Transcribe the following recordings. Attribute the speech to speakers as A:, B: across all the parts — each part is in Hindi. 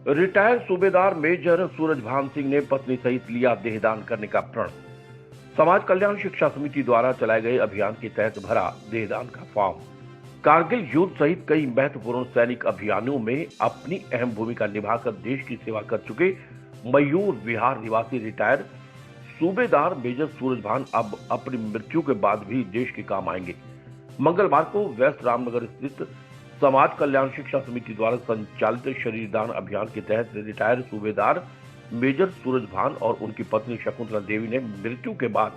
A: रिटायर्ड सूबेदार मेजर सूरजभान सिंह ने पत्नी सहित लिया देहदान करने का प्रण। समाज कल्याण शिक्षा समिति द्वारा चलाए गए अभियान के तहत भरा देहदान का फॉर्म। कारगिल युद्ध सहित कई महत्वपूर्ण सैनिक अभियानों में अपनी अहम भूमिका निभाकर देश की सेवा कर चुके मयूर विहार निवासी रिटायर्ड सूबेदार मेजर सूरजभान अब अपनी मृत्यु के बाद भी देश के काम आएंगे। मंगलवार को वेस्ट रामनगर स्थित समाज कल्याण शिक्षा समिति द्वारा संचालित शरीरदान अभियान के तहत रिटायर्ड सूबेदार मेजर सूरजभान और उनकी पत्नी शकुंतला देवी ने मृत्यु के बाद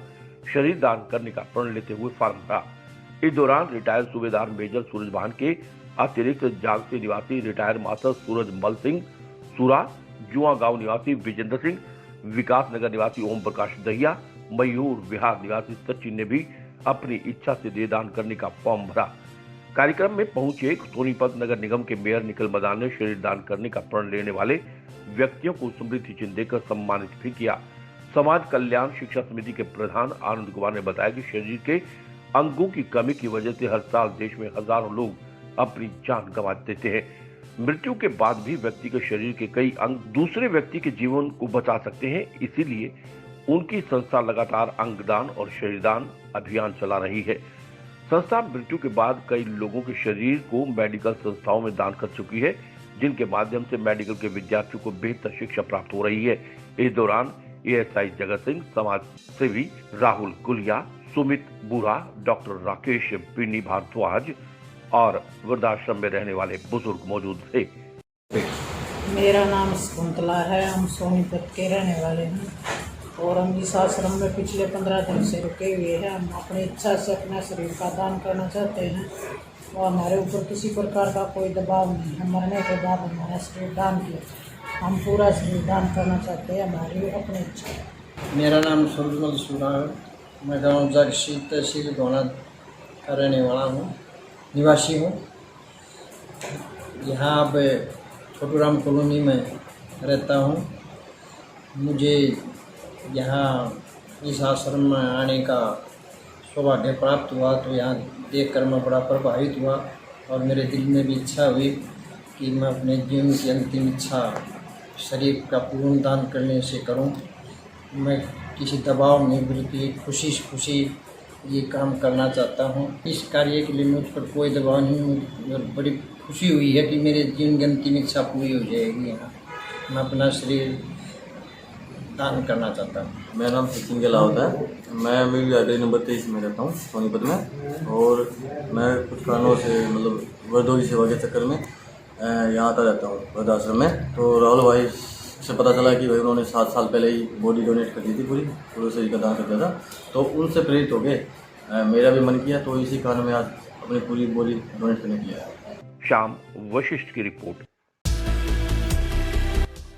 A: शरीरदान करने का प्रण लेते हुए फॉर्म भरा। इस दौरान रिटायर्ड सूबेदार मेजर सूरजभान के अतिरिक्त जागती निवासी रिटायर्ड मास्टर सूरजमल सिंह सूरा, जुआ गांव निवासी विजेंद्र सिंह, विकास नगर निवासी ओम प्रकाश दहिया, मयूर विहार निवासी सचिन ने भी अपनी इच्छा से देहदान करने का फॉर्म भरा। कार्यक्रम में पहुंचे सोनीपत नगर निगम के मेयर निखिल मदान ने शरीरदान करने का प्रण लेने वाले व्यक्तियों को स्मृति चिन्ह देकर सम्मानित भी किया। समाज कल्याण शिक्षा समिति के प्रधान आनंद कुमार ने बताया कि शरीर के अंगों की कमी की वजह से हर साल देश में हजारों लोग अपनी जान गंवा देते हैं। मृत्यु के बाद भी व्यक्ति के शरीर के कई अंग दूसरे व्यक्ति के जीवन को बचा सकते हैं, इसीलिए उनकी संस्था लगातार अंगदान और शरीरदान अभियान चला रही है। संस्था मृत्यु के बाद कई लोगों के शरीर को मेडिकल संस्थाओं में दान कर चुकी है, जिनके माध्यम से मेडिकल के विद्यार्थियों को बेहतर शिक्षा प्राप्त हो रही है। इस दौरान एएसआई जगत सिंह, समाज सेवी राहुल गुलिया, सुमित बुरा, डॉक्टर राकेश पिनी भारद्वाज और वृद्धाश्रम में रहने वाले बुजुर्ग मौजूद थे।
B: मेरा नाम शकुंतला है। हम सोनीपत के रहने वाले हैं और हम इस आश्रम में पिछले 15 दिन से रुके हुए हैं। हम अपनी इच्छा से अपना शरीर का दान करना चाहते हैं और हमारे ऊपर किसी प्रकार का कोई दबाव नहीं है। मरने के बाद हमारा शरीर दान किया, हम पूरा शरीर दान करना चाहते हैं, हमारी अपनी इच्छा।
C: मेरा नाम सूरजमल सूरा है। मैं गाँव जगसी तहसील गोना का रहने वाला हूँ, निवासी हूँ। यहाँ अब छोटूराम कॉलोनी में रहता हूँ। मुझे यहाँ इस आश्रम में आने का सौभाग्य प्राप्त हुआ तो यहाँ देखकर मैं बड़ा प्रभावित हुआ और मेरे दिल में भी इच्छा हुई कि मैं अपने जीवन की अंतिम इच्छा शरीर का पूर्ण दान करने से करूं। मैं किसी दबाव में बल्कि खुशी ये काम करना चाहता हूं। इस कार्य के लिए मुझ पर कोई दबाव नहीं, मुझे बड़ी खुशी हुई है कि मेरे जीवन की अंतिम इच्छा पूरी हो जाएगी। यहाँ मैं अपना शरीर दान करना चाहता हूँ।
D: मेरा नाम सचिन गहलोत है। मैं मिल गाड़ी नंबर 23 में रहता हूँ सोनीपत में, और मैं कुछ कारणों से मतलब वृद्धों की सेवा के चक्कर में यहाँ आता रहता हूँ वृद्धाश्रम में। तो राहुल भाई से पता चला कि भाई उन्होंने 7 साल पहले ही बॉडी डोनेट कर दी थी, पूरे शरीर का दान कर दिया था। तो उनसे प्रेरित हो गए मेरा भी मन किया, तो इसी कारण मैं आज अपनी पूरी बॉडी डोनेट करने के लिए आया।
A: शाम वशिष्ठ की रिपोर्ट।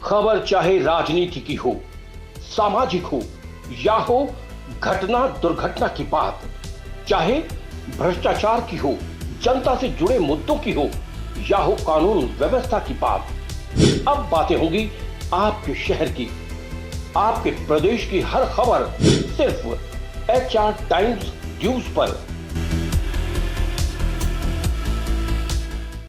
E: खबर चाहे राजनीति की हो, सामाजिक हो या हो घटना दुर्घटना की बात, चाहे भ्रष्टाचार की हो, जनता से जुड़े मुद्दों की हो या हो कानून व्यवस्था की बात, अब बातें होंगी आपके शहर की, आपके प्रदेश की हर खबर सिर्फ HR टाइम्स न्यूज पर।